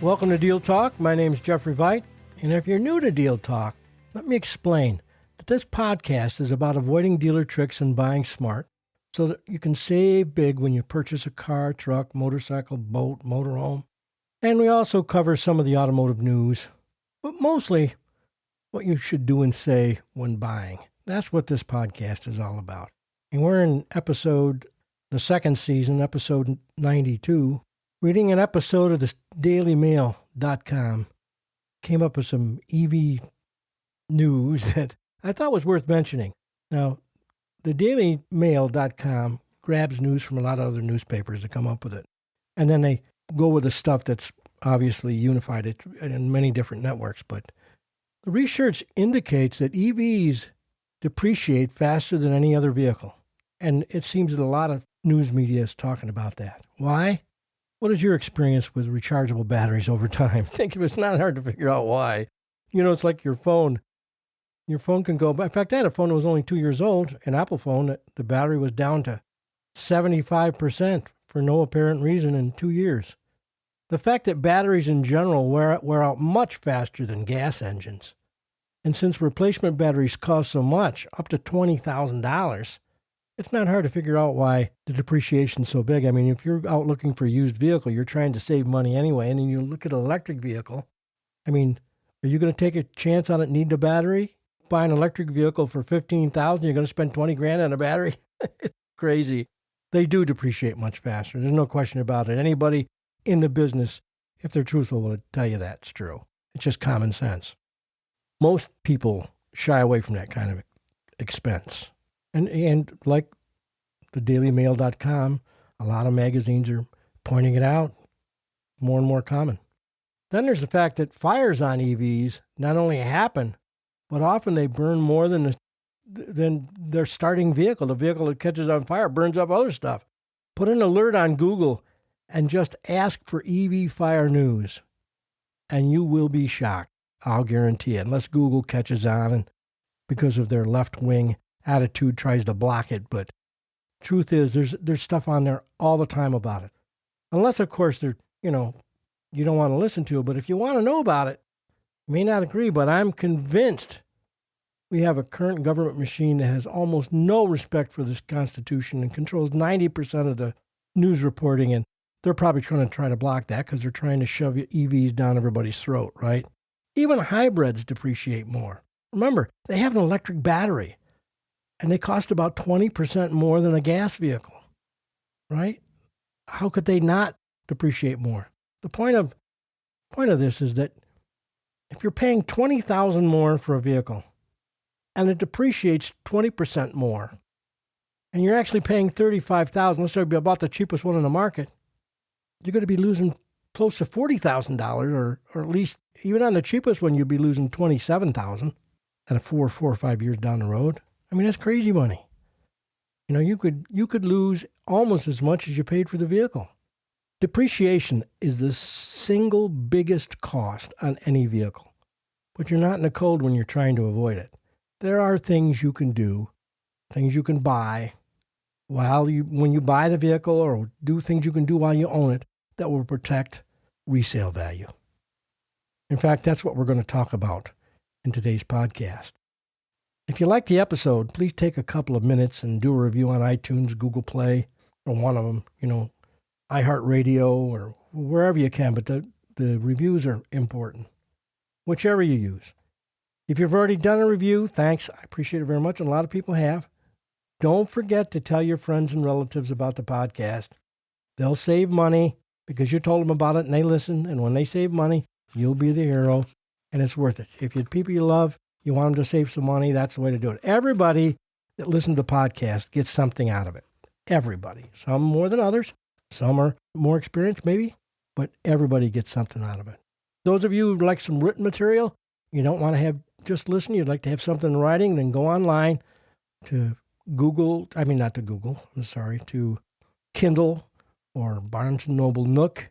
Welcome to Deal Talk. My name is Jeffrey Veit, and if you're new to Deal Talk, let me explain that this podcast is about avoiding dealer tricks and buying smart so that you can save big when you purchase a car, truck, motorcycle, boat, motorhome. And we also cover some of the automotive news, but mostly what you should do and say when buying. That's what this podcast is all about. And we're in the second season, episode 92. Reading an episode of the dailymail.com, came up with some EV news that I thought was worth mentioning. Now, the dailymail.com grabs news from a lot of other newspapers to come up with it. And then they go with the stuff that's obviously unified in many different networks. But the research indicates that EVs depreciate faster than any other vehicle. And it seems that a lot of news media is talking about that. Why? What is your experience with rechargeable batteries over time? Think of it, it's not hard to figure out why. You know, it's like your phone. Your phone can go, in fact, I had a phone that was only 2 years old, an Apple phone, the battery was down to 75% for no apparent reason in 2 years. The fact that batteries in general wear out much faster than gas engines. And since replacement batteries cost so much, up to $20,000, it's not hard to figure out why the depreciation is so big. I mean, if you're out looking for a used vehicle, you're trying to save money anyway, and then you look at an electric vehicle. I mean, are you going to take a chance on it needing a battery? Buy an electric vehicle for $15,000, you're going to spend $20,000 on a battery? It's crazy. They do depreciate much faster. There's no question about it. Anybody in the business, if they're truthful, will tell you that's true. It's just common sense. Most people shy away from that kind of expense. And like the dailymail.com, a lot of magazines are pointing it out, more and more common. Then there's the fact that fires on EVs not only happen, but often they burn more than their starting vehicle. The vehicle that catches on fire burns up other stuff. Put an alert on Google and just ask for EV fire news, and you will be shocked. I'll guarantee it, unless Google catches on and because of their left-wing attitude tries to block it. But truth is, there's stuff on there all the time about it. Unless, of course, you don't want to listen to it. But if you want to know about it, you may not agree, but I'm convinced we have a current government machine that has almost no respect for this Constitution and controls 90% of the news reporting. And they're probably going to try to block that because they're trying to shove EVs down everybody's throat, right? Even hybrids depreciate more. Remember, they have an electric battery. And they cost about 20% more than a gas vehicle, right? How could they not depreciate more? The point of this is that if you're paying $20,000 more for a vehicle and it depreciates 20% more, and you're actually paying $35,000, let's say about the cheapest one in the market, you're going to be losing close to $40,000, or at least even on the cheapest one, you'd be losing $27,000 at a 4 or 5 years down the road. I mean, that's crazy money. You know, you could lose almost as much as you paid for the vehicle. Depreciation is the single biggest cost on any vehicle, but you're not in the cold when you're trying to avoid it. There are things you can do, things you can buy when you buy the vehicle, or do things you can do while you own it that will protect resale value. In fact, that's what we're going to talk about in today's podcast. If you like the episode, please take a couple of minutes and do a review on iTunes, Google Play, or one of them, iHeartRadio, or wherever you can. But the reviews are important, whichever you use. If you've already done a review, thanks. I appreciate it very much, and a lot of people have. Don't forget to tell your friends and relatives about the podcast. They'll save money because you told them about it and they listen. And when they save money, you'll be the hero, and it's worth it. If you people you love, you want them to save some money, that's the way to do it. Everybody that listens to the podcast gets something out of it. Everybody. Some more than others. Some are more experienced, maybe. But everybody gets something out of it. Those of you who like some written material, you don't want to have just listen, you'd like to have something in writing, then go online to to Kindle or Barnes & Noble Nook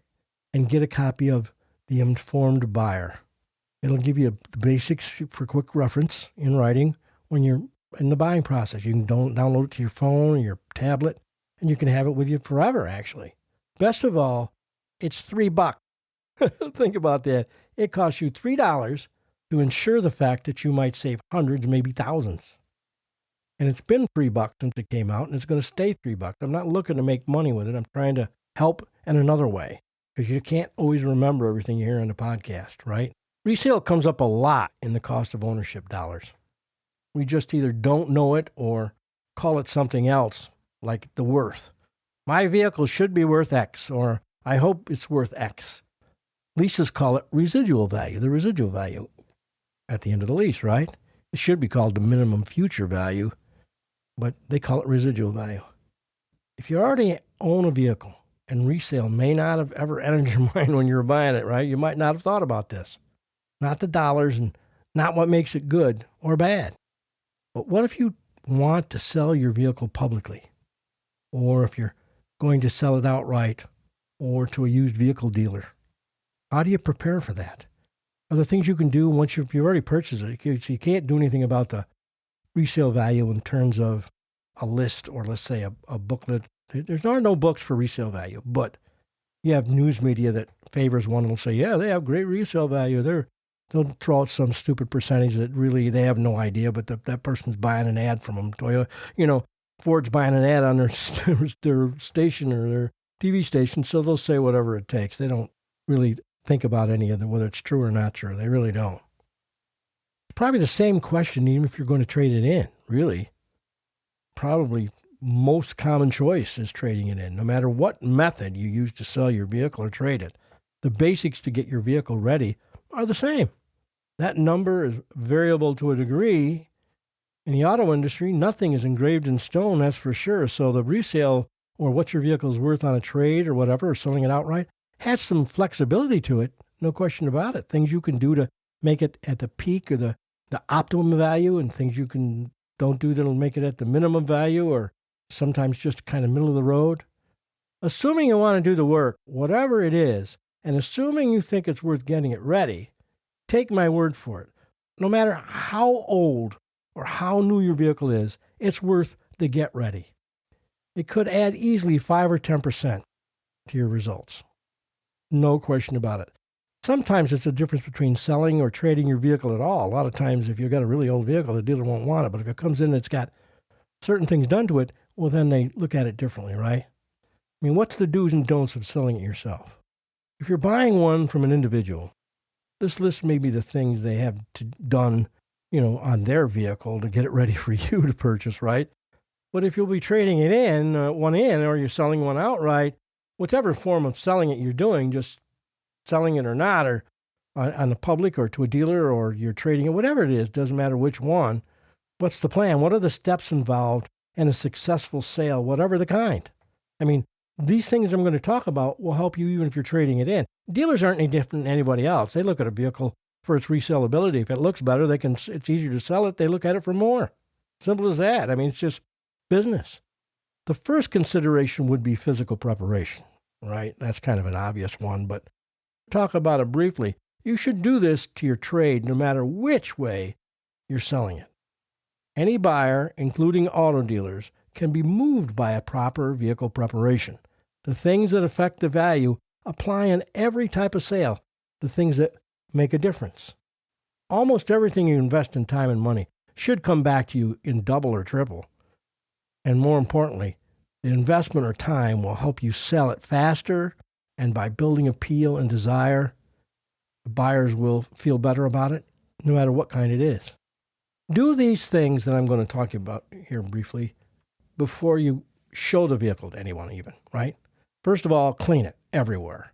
and get a copy of The Informed Buyer. It'll give you the basics for quick reference in writing when you're in the buying process. You can download it to your phone or your tablet, and you can have it with you forever, actually. Best of all, it's $3. Think about that. It costs you $3 to ensure the fact that you might save hundreds, maybe thousands. And it's been $3 since it came out, and it's going to stay $3. I'm not looking to make money with it. I'm trying to help in another way, because you can't always remember everything you hear on the podcast, right? Resale comes up a lot in the cost of ownership dollars. We just either don't know it or call it something else, like the worth. My vehicle should be worth X, or I hope it's worth X. Leases call it residual value, the residual value at the end of the lease, right? It should be called the minimum future value, but they call it residual value. If you already own a vehicle, and resale may not have ever entered your mind when you were buying it, right? You might not have thought about this. Not the dollars and not what makes it good or bad. But what if you want to sell your vehicle publicly? Or if you're going to sell it outright or to a used vehicle dealer? How do you prepare for that? Are there things you can do once you've already purchased it? You can't do anything about the resale value in terms of a list or, let's say, a booklet. There are no books for resale value, but you have news media that favors one and will say, yeah, they have great resale value. They'll throw out some stupid percentage that really they have no idea, but that person's buying an ad from them. Toyota, Ford's buying an ad on their station or their TV station, so they'll say whatever it takes. They don't really think about any of them, whether it's true or not true. They really don't. It's probably the same question even if you're going to trade it in, really. Probably most common choice is trading it in, no matter what method you use to sell your vehicle or trade it. The basics to get your vehicle ready are the same. That number is variable to a degree. In the auto industry, nothing is engraved in stone, that's for sure. So the resale or what your vehicle is worth on a trade or whatever, or selling it outright, has some flexibility to it, no question about it. Things you can do to make it at the peak or the optimum value, and things you don't do that'll make it at the minimum value or sometimes just kind of middle of the road. Assuming you want to do the work, whatever it is, and assuming you think it's worth getting it ready, take my word for it. No matter how old or how new your vehicle is, it's worth the get ready. It could add easily 5 or 10% to your results. No question about it. Sometimes it's a difference between selling or trading your vehicle at all. A lot of times, if you've got a really old vehicle, the dealer won't want it. But if it comes in and it's got certain things done to it, well, then they look at it differently, right? I mean, what's the do's and don'ts of selling it yourself? If you're buying one from an individual, this list may be the things they have done, on their vehicle to get it ready for you to purchase, right? But if you'll be trading it in, or you're selling one outright, whatever form of selling it you're doing, just selling it or not, or on the public or to a dealer, or you're trading it, whatever it is, doesn't matter which one. What's the plan? What are the steps involved in a successful sale, whatever the kind? I mean, these things I'm going to talk about will help you even if you're trading it in. Dealers aren't any different than anybody else. They look at a vehicle for its resellability. If it looks better, it's easier to sell it. They look at it for more. Simple as that. I mean, it's just business. The first consideration would be physical preparation, right? That's kind of an obvious one, but talk about it briefly. You should do this to your trade no matter which way you're selling it. Any buyer, including auto dealers, can be moved by a proper vehicle preparation. The things that affect the value apply in every type of sale, the things that make a difference. Almost everything you invest in time and money should come back to you in double or triple. And more importantly, the investment or time will help you sell it faster, and by building appeal and desire, the buyers will feel better about it, no matter what kind it is. Do these things that I'm going to talk about here briefly before you show the vehicle to anyone even, right? First of all, clean it everywhere.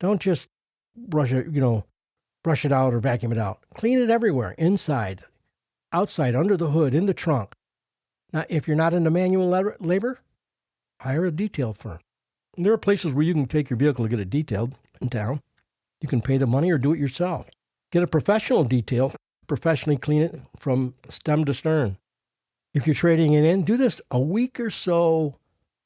Don't just brush it out or vacuum it out. Clean it everywhere, inside, outside, under the hood, in the trunk. Now, if you're not into manual labor, hire a detail firm. And there are places where you can take your vehicle to get it detailed in town. You can pay the money or do it yourself. Get a professional detail, professionally clean it from stem to stern. If you're trading it in, do this a week or so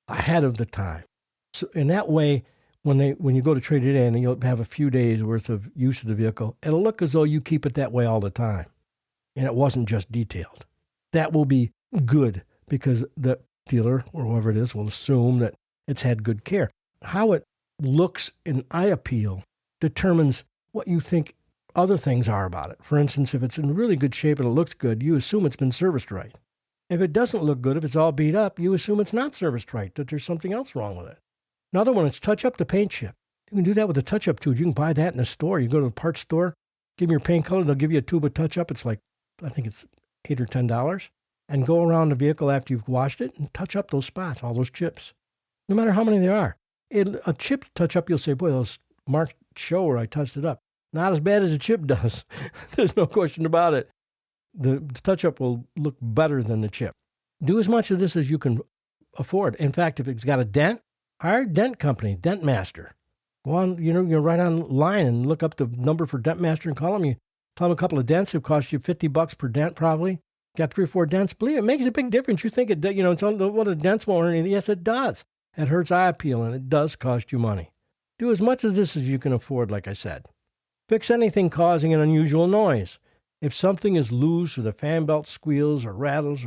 ahead of the time. So in that way, when you go to trade it in, you'll have a few days worth of use of the vehicle. It'll look as though you keep it that way all the time, and it wasn't just detailed. That will be good because the dealer or whoever it is will assume that it's had good care. How it looks in eye appeal determines what you think other things are about it. For instance, if it's in really good shape and it looks good, you assume it's been serviced right. If it doesn't look good, if it's all beat up, you assume it's not serviced right, that there's something else wrong with it. Another one is touch up the paint chip. You can do that with a touch-up tube. You can buy that in a store. You go to the parts store, give them your paint color, they'll give you a tube of touch-up. It's like, I think it's $8 or $10. And go around the vehicle after you've washed it and touch up those spots, all those chips, no matter how many there are. A chip touch-up, you'll say, boy, those marks show where I touched it up. Not as bad as a chip does. There's no question about it. The touch-up will look better than the chip. Do as much of this as you can afford. In fact, if it's got a dent, hire a dent company, Dent Master. Go on, you're right online and look up the number for Dent Master and call them. You tell them a couple of dents. It costs you $50 per dent probably. Got 3 or 4 dents. Believe it makes a big difference. You think it's on the dents won't hurt anything. Yes, it does. It hurts eye appeal and it does cost you money. Do as much of this as you can afford, like I said. Fix anything causing an unusual noise. If something is loose or the fan belt squeals or rattles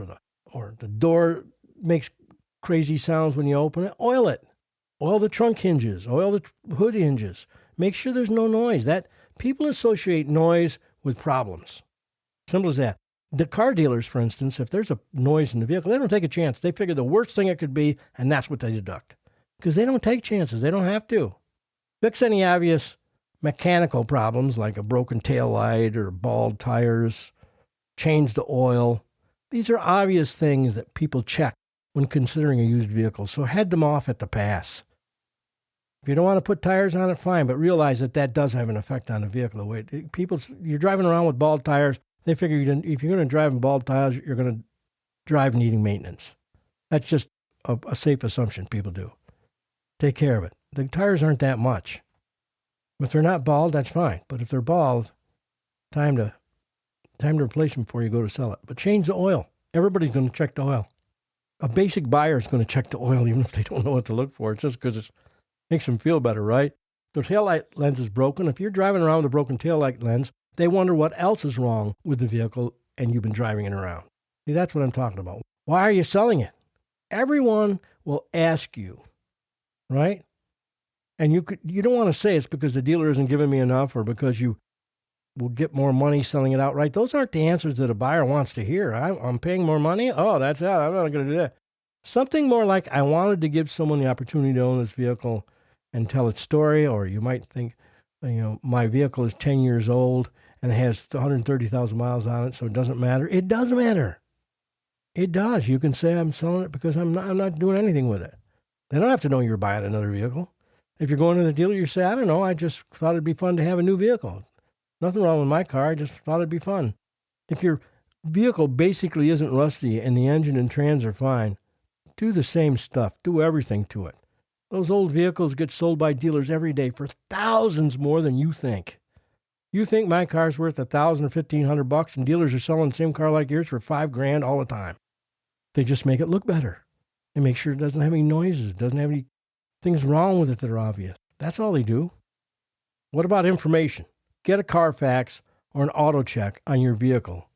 or the door makes crazy sounds when you open it, oil it. Oil the trunk hinges, oil the hood hinges. Make sure there's no noise. That people associate noise with problems. Simple as that. The car dealers, for instance, if there's a noise in the vehicle, they don't take a chance. They figure the worst thing it could be, and that's what they deduct. Because they don't take chances. They don't have to. Fix any obvious mechanical problems like a broken tail light or bald tires. Change the oil. These are obvious things that people check when considering a used vehicle, so head them off at the pass. If you don't want to put tires on it, fine, but realize that does have an effect on the vehicle. The way you're driving around with bald tires, they figure if you're going to drive in bald tires, you're going to drive needing maintenance. That's just a safe assumption people do. Take care of it. The tires aren't that much. If they're not bald, that's fine. But if they're bald, time to replace them before you go to sell it. But change the oil. Everybody's going to check the oil. A basic buyer is going to check the oil even if they don't know what to look for. It's just because it makes them feel better, right? The taillight lens is broken. If you're driving around with a broken taillight lens, they wonder what else is wrong with the vehicle and you've been driving it around. See, that's what I'm talking about. Why are you selling it? Everyone will ask you, right? And you don't want to say it's because the dealer isn't giving me enough or because you will get more money selling it outright. Those aren't the answers that a buyer wants to hear. I'm paying more money? Oh, that's it. I'm not going to do that. Something more like, I wanted to give someone the opportunity to own this vehicle and tell its story. Or you might think, my vehicle is 10 years old and has 130,000 miles on it, so it doesn't matter. It does matter. It does. You can say I'm selling it because I'm not doing anything with it. They don't have to know you're buying another vehicle. If you're going to the dealer, you say, I don't know, I just thought it'd be fun to have a new vehicle. Nothing wrong with my car. I just thought it'd be fun. If your vehicle basically isn't rusty and the engine and trans are fine, do the same stuff. Do everything to it. Those old vehicles get sold by dealers every day for thousands more than you think. You think my car's worth $1,000 or $1,500, and dealers are selling the same car like yours for $5,000 all the time. They just make it look better. They make sure it doesn't have any noises. It doesn't have any things wrong with it that are obvious. That's all they do. What about information? Get a Carfax or an auto check on your vehicle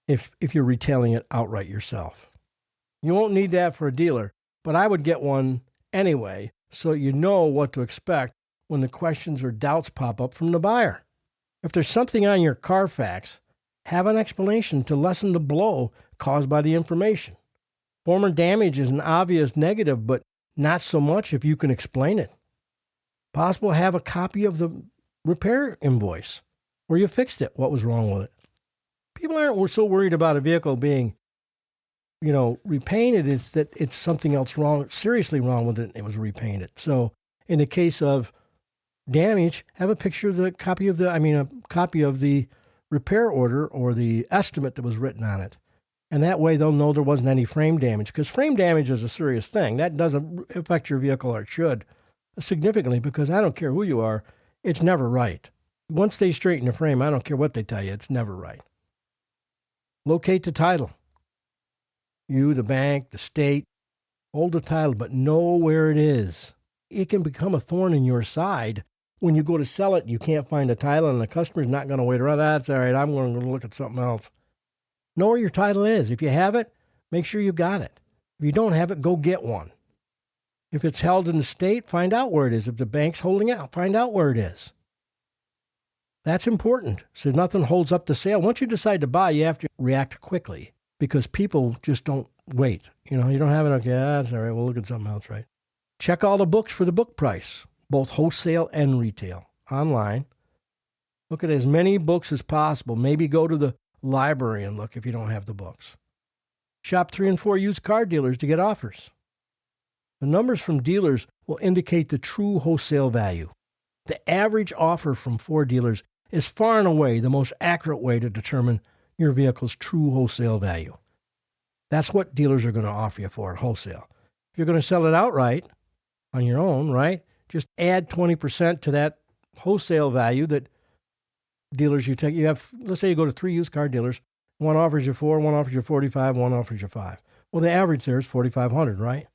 if you're retailing it outright yourself. You won't need that for a dealer, but I would get one anyway so you know what to expect when the questions or doubts pop up from the buyer. If there's something on your Carfax, have an explanation to lessen the blow caused by the information. Former damage is an obvious negative, but not so much if you can explain it. Possible have a copy of the repair invoice where you fixed it, what was wrong with it. People aren't so worried about a vehicle being, repainted. It's that it's something else wrong, seriously wrong with it, and it was repainted. So in the case of damage, have a picture of a copy of the repair order or the estimate that was written on it. And that way they'll know there wasn't any frame damage, because frame damage is a serious thing. That doesn't affect your vehicle, or it should, significantly, because I don't care who you are, it's never right. Once they straighten the frame, I don't care what they tell you, it's never right. Locate the title. You, the bank, the state, hold the title, but know where it is. It can become a thorn in your side when you go to sell it. You can't find a title, and the customer's not going to wait around. That's all right, I'm going to look at something else. Know where your title is. If you have it, make sure you got it. If you don't have it, go get one. If it's held in the state, find out where it is. If the bank's holding it, find out where it is. That's important. So nothing holds up the sale. Once you decide to buy, you have to react quickly because people just don't wait. You don't have it. Okay, that's all right. We'll look at something else, right? Check all the books for the book price, both wholesale and retail, online. Look at as many books as possible. Maybe go to the library and look if you don't have the books. Shop 3 and 4 used car dealers to get offers. The numbers from dealers will indicate the true wholesale value. The average offer from 4 dealers is far and away the most accurate way to determine your vehicle's true wholesale value. That's what dealers are going to offer you for at wholesale. If you're going to sell it outright on your own, right, just add 20% to that wholesale value that dealers you take. You have, let's say you go to 3 used car dealers. One offers you 4, one offers you 45, one offers you 5. Well, the average there is 4,500, right?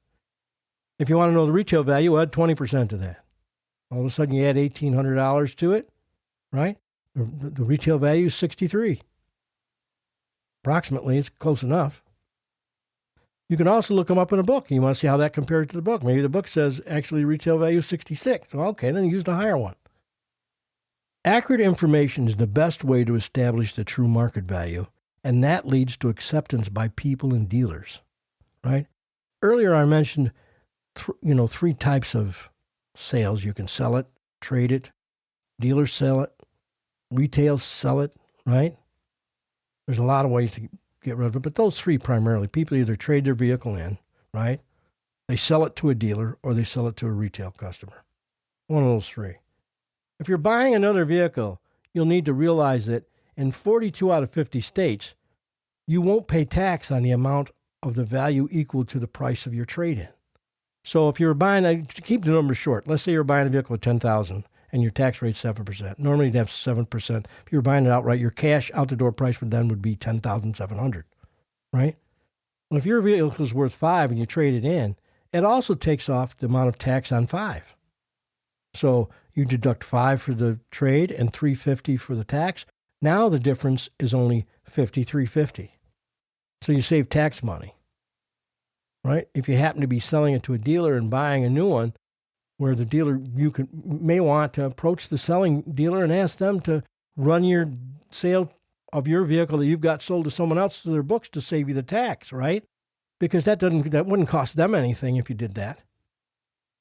If you want to know the retail value, add 20% to that. All of a sudden, you add $1,800 to it, right? The retail value is 63. Approximately, it's close enough. You can also look them up in a book. You want to see how that compares to the book. Maybe the book says actually retail value is 66. Well, okay, then use the higher one. Accurate information is the best way to establish the true market value, and that leads to acceptance by people and dealers, right? Earlier, I mentioned 3 types of sales. You can sell it, trade it, dealers sell it, retail sell it, right? There's a lot of ways to get rid of it, but those 3 primarily. People either trade their vehicle in, right? They sell it to a dealer or they sell it to a retail customer. One of those 3. If you're buying another vehicle, you'll need to realize that in 42 out of 50 states, you won't pay tax on the amount of the value equal to the price of your trade-in. So if you're buying, keep the numbers short. Let's say you're buying a vehicle at $10,000 and your tax rate's 7%. Normally you'd have 7%. If you're buying it outright, your cash out the door price would be $10,700, right? Well, if your vehicle is worth $5,000 and you trade it in, it also takes off the amount of tax on $5,000. So you deduct $5,000 for the trade and $350 for the tax. Now the difference is only $5,350. So you save tax money, right? If you happen to be selling it to a dealer and buying a new one, where the dealer, may want to approach the selling dealer and ask them to run your sale of your vehicle that you've got sold to someone else to their books to save you the tax, right? Because that wouldn't cost them anything if you did that.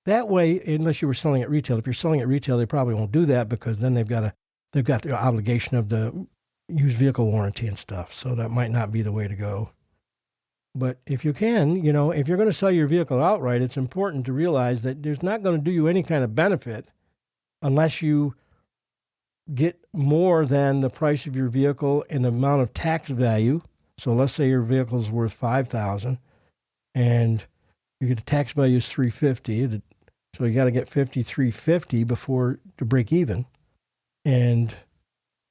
That way, unless you were selling at retail. If you're selling at retail, they probably won't do that because then they've got the obligation of the used vehicle warranty and stuff. So that might not be the way to go. But if you can, if you're going to sell your vehicle outright, it's important to realize that there's not going to do you any kind of benefit unless you get more than the price of your vehicle and the amount of tax value. So let's say your vehicle is worth $5,000 and you get the tax value is $350. So you got to get $5,350 before to break even. And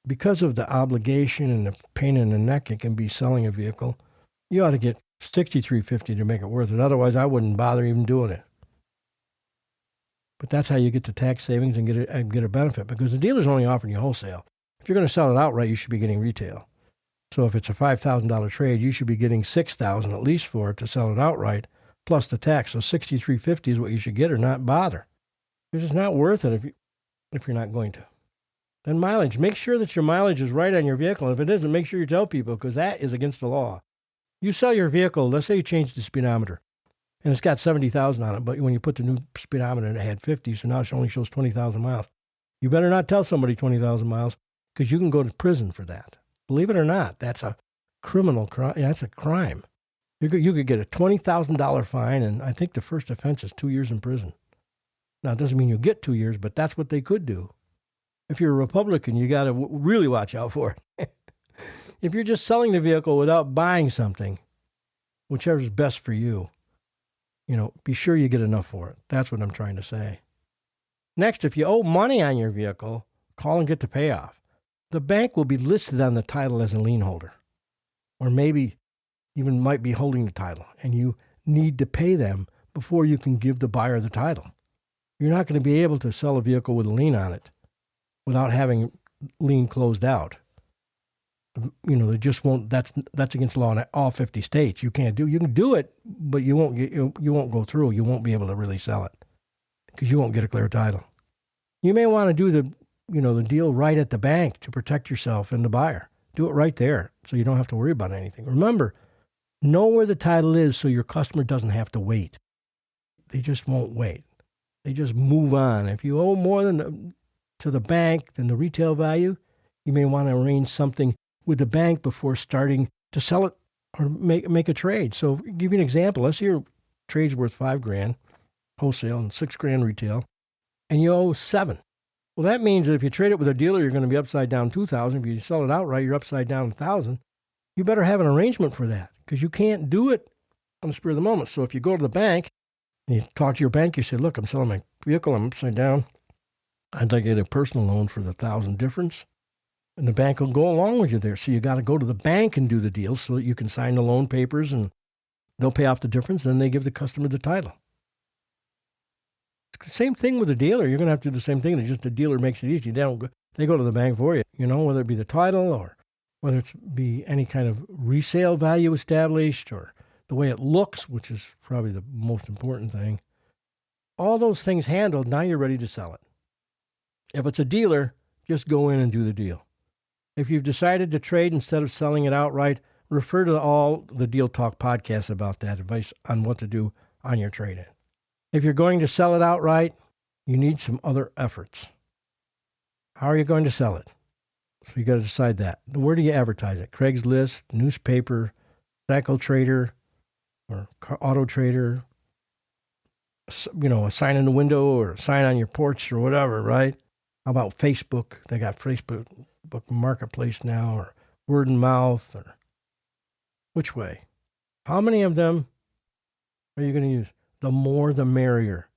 because of the obligation and the pain in the neck it can be selling a vehicle, you ought to get $6,350 to make it worth it. Otherwise, I wouldn't bother even doing it. But that's how you get the tax savings and get a benefit because the dealer's only offering you wholesale. If you're going to sell it outright, you should be getting retail. So if it's a $5,000 trade, you should be getting $6,000 at least for it to sell it outright, plus the tax. So $6,350 is what you should get or not bother. Because it's not worth it if you're not going to. Then mileage. Make sure that your mileage is right on your vehicle. And if it isn't, make sure you tell people because that is against the law. You sell your vehicle, let's say you change the speedometer, and it's got 70,000 on it, but when you put the new speedometer in, it had 50, so now it only shows 20,000 miles. You better not tell somebody 20,000 miles because you can go to prison for that. Believe it or not, that's a criminal crime. That's a crime. You could get a $20,000 fine, and I think the first offense is 2 years in prison. Now, it doesn't mean you'll get 2 years, but that's what they could do. If you're a Republican, you got to really watch out for it. If you're just selling the vehicle without buying something, whichever is best for you, be sure you get enough for it. That's what I'm trying to say. Next, if you owe money on your vehicle, call and get the payoff. The bank will be listed on the title as a lien holder, or maybe even might be holding the title, and you need to pay them before you can give the buyer the title. You're not going to be able to sell a vehicle with a lien on it without having lien closed out. They just won't. That's against the law in all 50 states. You can't do. You can do it, but you won't go through. You won't be able to really sell it because you won't get a clear title. You may want to do the deal right at the bank to protect yourself and the buyer. Do it right there so you don't have to worry about anything. Remember, know where the title is so your customer doesn't have to wait. They just won't wait. They just move on. If you owe more to the bank than the retail value, you may want to arrange something with the bank before starting to sell it or make a trade. So I'll give you an example. Let's say your trade's worth $5,000 wholesale and $6,000 retail, and you owe $7,000. Well, that means that if you trade it with a dealer, you're going to be upside down $2,000. If you sell it outright, you're upside down $1,000. You better have an arrangement for that because you can't do it on the spur of the moment. So if you go to the bank and you talk to your bank, you say, look, I'm selling my vehicle. I'm upside down. I'd like to get a personal loan for the $1,000 difference. And the bank will go along with you there. So you got to go to the bank and do the deal so that you can sign the loan papers and they'll pay off the difference. Then they give the customer the title. It's the same thing with the dealer. You're going to have to do the same thing. It's just the dealer makes it easy. They go to the bank for you, whether it be the title or whether it be any kind of resale value established or the way it looks, which is probably the most important thing. All those things handled, now you're ready to sell it. If it's a dealer, just go in and do the deal. If you've decided to trade instead of selling it outright, refer to all the Deal Talk podcasts about that advice on what to do on your trade-in. If you're going to sell it outright, you need some other efforts. How are you going to sell it? So you got to decide that. Where do you advertise it? Craigslist, newspaper, Cycle Trader, or Auto Trader, a sign in the window or a sign on your porch or whatever, right? How about Facebook? They got Facebook Marketplace now, or word of mouth, or which way? How many of them are you going to use? The more, the merrier.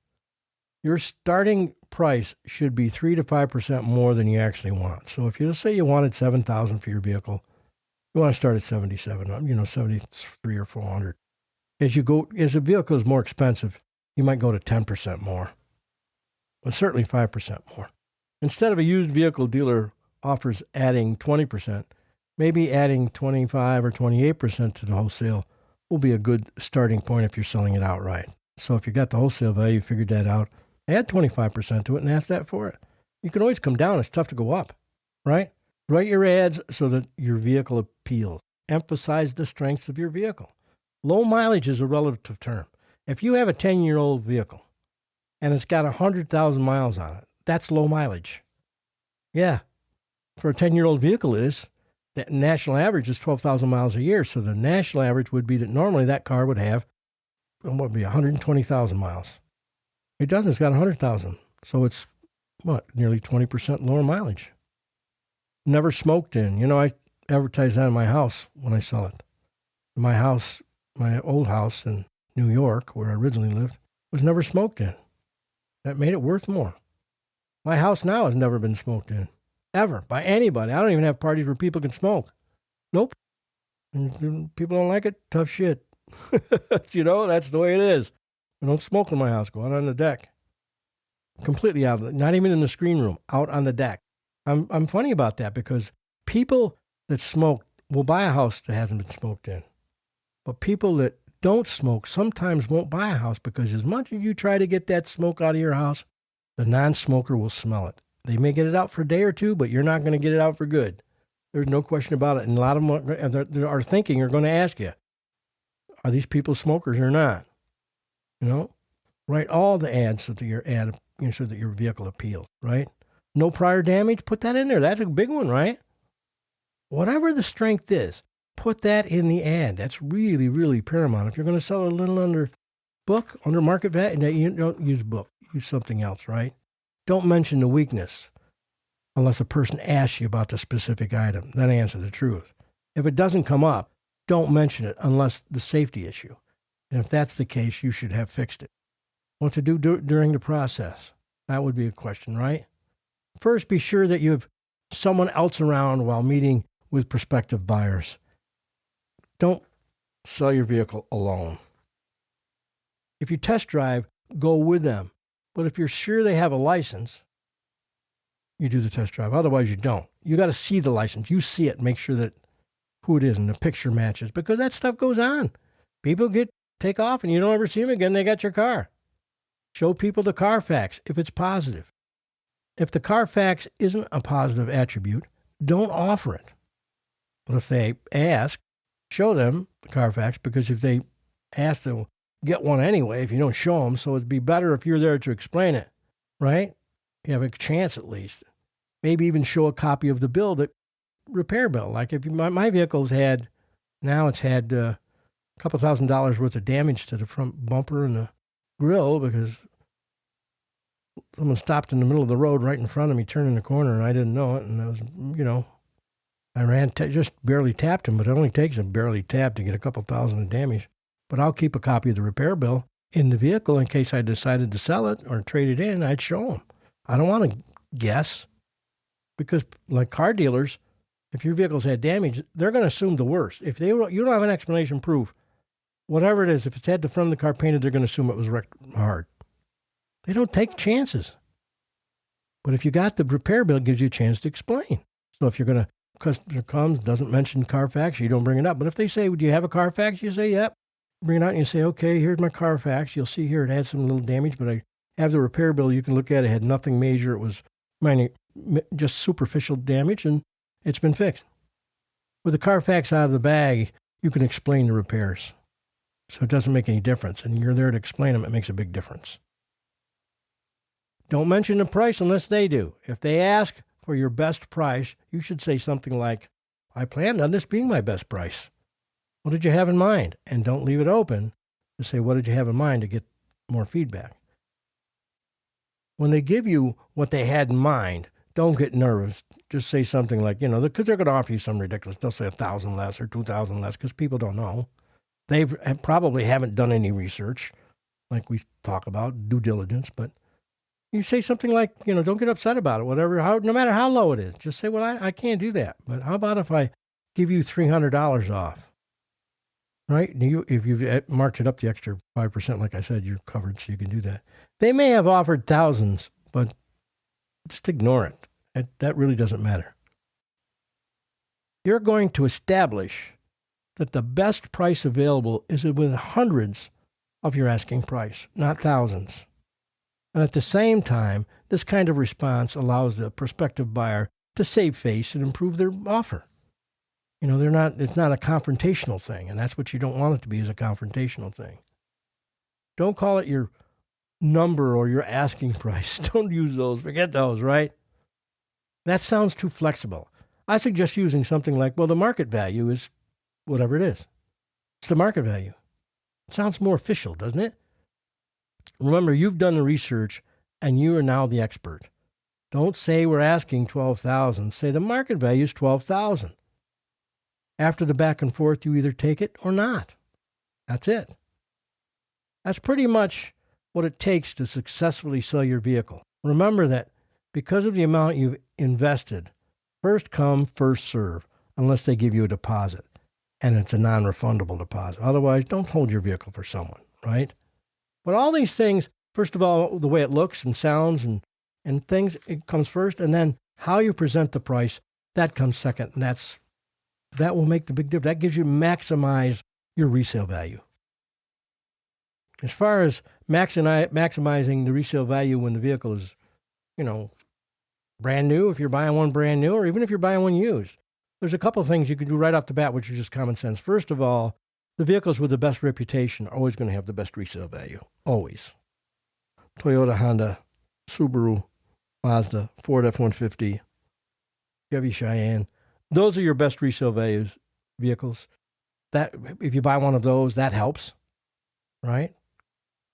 Your starting price should be 3 to 5% more than you actually want. So if you say you wanted $7,000 for your vehicle, you want to start at 77, 73 or 400. As the vehicle is more expensive, you might go to 10% more, but certainly 5% more. Instead of a used vehicle dealer offers adding 20%, maybe adding 25 or 28% to the wholesale will be a good starting point if you're selling it outright. So if you got the wholesale value, you figured that out, add 25% to it and ask that for it. You can always come down. It's tough to go up, right? Write your ads so that your vehicle appeals. Emphasize the strengths of your vehicle. Low mileage is a relative term. If you have a 10-year-old vehicle and it's got 100,000 miles on it, that's low mileage. Yeah, for a 10-year-old vehicle it is. The national average is 12,000 miles a year. So the national average would be that normally that car would have, 120,000 miles. It doesn't. It's got 100,000. So it's, nearly 20% lower mileage. Never smoked in. I advertise that in my house when I sell it. My house, my old house in New York, where I originally lived, was never smoked in. That made it worth more. My house now has never been smoked in, ever, by anybody. I don't even have parties where people can smoke. Nope. And people don't like it, tough shit. That's the way it is. I don't smoke in my house. Go out on the deck. Completely out of it. Not even in the screen room, out on the deck. I'm funny about that because people that smoke will buy a house that hasn't been smoked in. But people that don't smoke sometimes won't buy a house because as much as you try to get that smoke out of your house, the non-smoker will smell it. They may get it out for a day or two, but you're not going to get it out for good. There's no question about it. And a lot of them are thinking, are going to ask you, are these people smokers or not? Write all the ads so that your ad, so that your vehicle appeals, right? No prior damage, put that in there. That's a big one, right? Whatever the strength is, put that in the ad. That's really, really paramount. If you're going to sell a little under market value, you don't use book. Use something else, right? Don't mention the weakness unless a person asks you about the specific item. Then answer the truth. If it doesn't come up, don't mention it unless the safety issue. And if that's the case, you should have fixed it. What to do during the process? That would be a question, right? First, be sure that you have someone else around while meeting with prospective buyers. Don't sell your vehicle alone. If you test drive, go with them. But if you're sure they have a license, you do the test drive. Otherwise, you don't. You got to see the license. You see it. Make sure that who it is and the picture matches because that stuff goes on. People take off and you don't ever see them again. They got your car. Show people the Carfax if it's positive. If the Carfax isn't a positive attribute, don't offer it. But if they ask, show them the Carfax, because if they ask, they'll get one anyway if you don't show them. So it'd be better if you're there to explain it, right? You have a chance at least. Maybe even show a copy of the bill, that repair bill. Like if my vehicle's had, now it's had a couple $1,000s worth of damage to the front bumper and the grill because someone stopped in the middle of the road right in front of me, turning the corner, and I didn't know it. And I was, I ran, just barely tapped him, but it only takes a barely tap to get a couple thousand of damage. But I'll keep a copy of the repair bill in the vehicle in case I decided to sell it or trade it in. I'd show them. I don't want to guess, because like car dealers, if your vehicle's had damage, they're going to assume the worst. If you don't have an explanation proof, whatever it is, if it's had the front of the car painted, they're going to assume it was wrecked hard. They don't take chances. But if you got the repair bill, it gives you a chance to explain. So if customer comes, doesn't mention Carfax, you don't bring it up. But if they say, do you have a Carfax? You say, yep. Bring it out and you say, okay, here's my Carfax. You'll see here it had some little damage, but I have the repair bill. You can look at it. It had nothing major. It was just superficial damage, and it's been fixed. With the Carfax out of the bag, you can explain the repairs. So it doesn't make any difference. And you're there to explain them. It makes a big difference. Don't mention the price unless they do. If they ask for your best price, you should say something like, I planned on this being my best price. What did you have in mind? And don't leave it open to say, what did you have in mind, to get more feedback. When they give you what they had in mind, don't get nervous. Just say something like, because they're going to offer you some ridiculous. They'll say 1,000 less or 2,000 less because people don't know. They probably haven't done any research, like we talk about, due diligence. But you say something like, don't get upset about it, no matter how low it is. Just say, well, I can't do that. But how about if I give you $300 off? Right? If you've marked it up the extra 5%, like I said, you're covered, so you can do that. They may have offered thousands, but just ignore it. That really doesn't matter. You're going to establish that the best price available is within hundreds of your asking price, not thousands. And at the same time, this kind of response allows the prospective buyer to save face and improve their offer. It's not a confrontational thing, and that's what you don't want it to be, is a confrontational thing. Don't call it your number or your asking price. Don't use those. Forget those, right? That sounds too flexible. I suggest using something like, well, the market value is whatever it is. It's the market value. It sounds more official, doesn't it? Remember, you've done the research, and you are now the expert. Don't say we're asking $12,000. Say the market value is $12,000. After the back and forth, you either take it or not. That's it. That's pretty much what it takes to successfully sell your vehicle. Remember that because of the amount you've invested, first come, first serve, unless they give you a deposit, and it's a non-refundable deposit. Otherwise, don't hold your vehicle for someone, right? But all these things, first of all, the way it looks and sounds and things, it comes first, and then how you present the price, that comes second, and that will make the big difference. That gives you maximize your resale value. As far as maximizing the resale value when the vehicle is, brand new, if you're buying one brand new, or even if you're buying one used, there's a couple of things you can do right off the bat, which are just common sense. First of all, the vehicles with the best reputation are always going to have the best resale value. Always. Toyota, Honda, Subaru, Mazda, Ford F-150, Chevy Cheyenne. Those are your best resale vehicles. That if you buy one of those, that helps, right?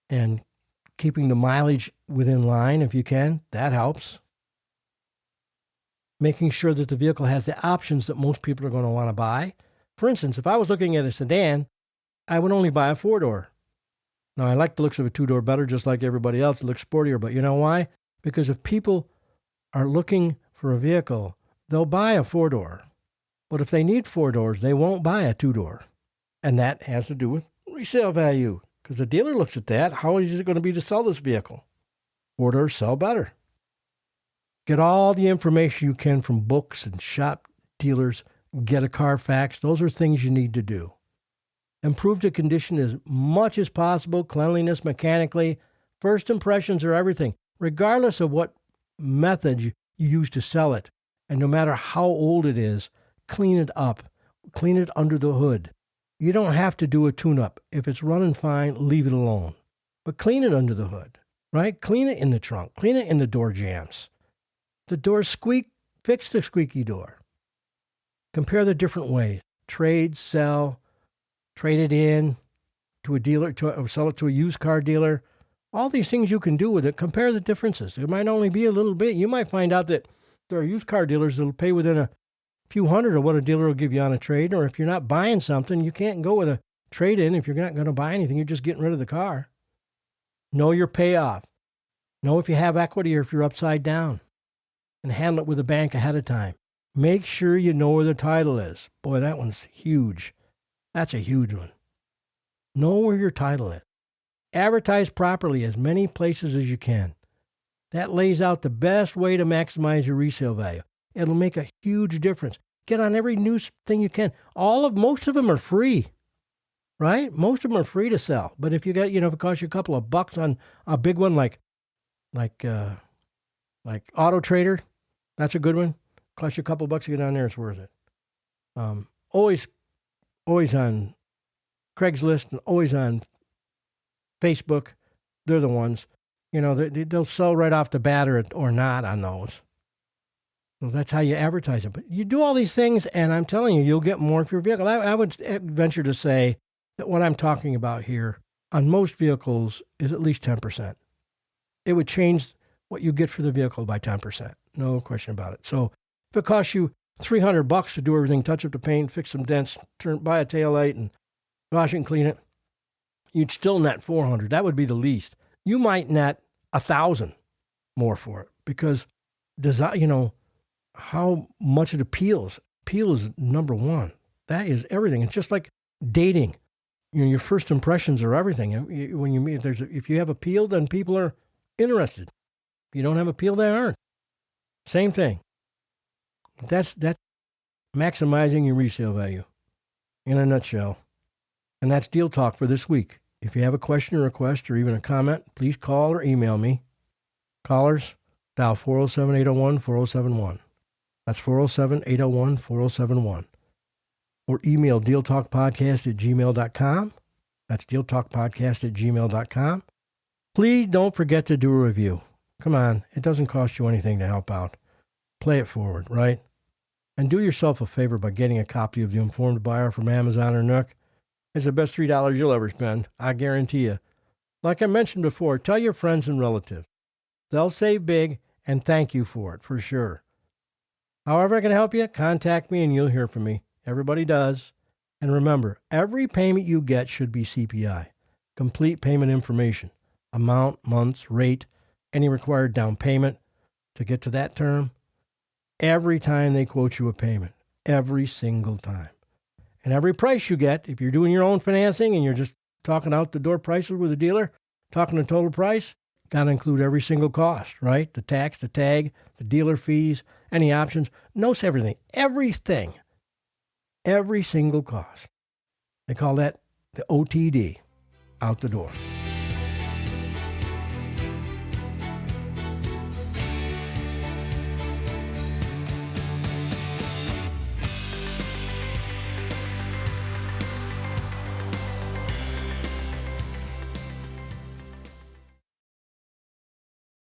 And keeping the mileage within line, if you can, that helps. Making sure that the vehicle has the options that most people are going to want to buy. For instance, if I was looking at a sedan, I would only buy a 4-door. Now, I like the looks of a 2-door better, just like everybody else. It looks sportier, but you know why? Because if people are looking for a vehicle, they'll buy a 4-door. But if they need 4 doors, they won't buy a 2-door. And that has to do with resale value, because the dealer looks at that. How easy is it going to be to sell this vehicle? 4 doors sell better. Get all the information you can from books and shop dealers. Get a Carfax. Those are things you need to do. Improve the condition as much as possible, cleanliness, mechanically. First impressions are everything. Regardless of what methods you use to sell it. And no matter how old it is, clean it up. Clean it under the hood. You don't have to do a tune-up. If it's running fine, leave it alone. But clean it under the hood, right? Clean it in the trunk. Clean it in the door jambs. The doors squeak, fix the squeaky door. Compare the different ways. Trade, sell, trade it in to a dealer, sell it to a used car dealer. All these things you can do with it. Compare the differences. It might only be a little bit. You might find out that there are used car dealers that will pay within a few hundred of what a dealer will give you on a trade. Or if you're not buying something, you can't go with a trade-in. If you're not going to buy anything, you're just getting rid of the car. Know your payoff. Know if you have equity or if you're upside down. And handle it with a bank ahead of time. Make sure you know where the title is. Boy, that one's huge. That's a huge one. Know where your title is. Advertise properly as many places as you can. That lays out the best way to maximize your resale value. It'll make a huge difference. Get on every news thing you can. Most of them are free, right? Most of them are free to sell. But if you got, if it costs you a couple of bucks on a big one like Auto Trader, that's a good one. Costs you a couple of bucks to get on there, it's worth it. Always on Craigslist and always on Facebook. They're the ones. They'll sell right off the bat or not on those. So that's how you advertise them. But you do all these things, and I'm telling you, you'll get more for your vehicle. I would venture to say that what I'm talking about here on most vehicles is at least 10%. It would change what you get for the vehicle by 10%. No question about it. So if it costs you $300 to do everything, touch up the paint, fix some dents, buy a taillight, and wash it and clean it, you'd still net $400. That would be the least. You might net $1,000 more for it because how much it appeals. Appeal is number one. That is everything. It's just like dating. Your first impressions are everything. When you meet, if you have appeal, then people are interested. If you don't have appeal, they aren't. Same thing. That's maximizing your resale value in a nutshell. And that's Deal Talk for this week. If you have a question or request or even a comment, please call or email me. Callers, dial 407-801-4071. That's 407-801-4071. Or email dealtalkpodcast@gmail.com. That's dealtalkpodcast@gmail.com. Please don't forget to do a review. Come on, it doesn't cost you anything to help out. Play it forward, right? And do yourself a favor by getting a copy of The Informed Buyer from Amazon or Nook. It's the best $3 you'll ever spend, I guarantee you. Like I mentioned before, tell your friends and relatives. They'll save big and thank you for it, for sure. However I can help you, contact me and you'll hear from me. Everybody does. And remember, every payment you get should be CPI. Complete payment information. Amount, months, rate, any required down payment to get to that term. Every time they quote you a payment. Every single time. And every price you get, if you're doing your own financing and you're just talking out the door prices with a dealer, talking the total price, got to include every single cost, right? The tax, the tag, the dealer fees, any options. Notes everything. Everything. Every single cost. They call that the OTD, out the door.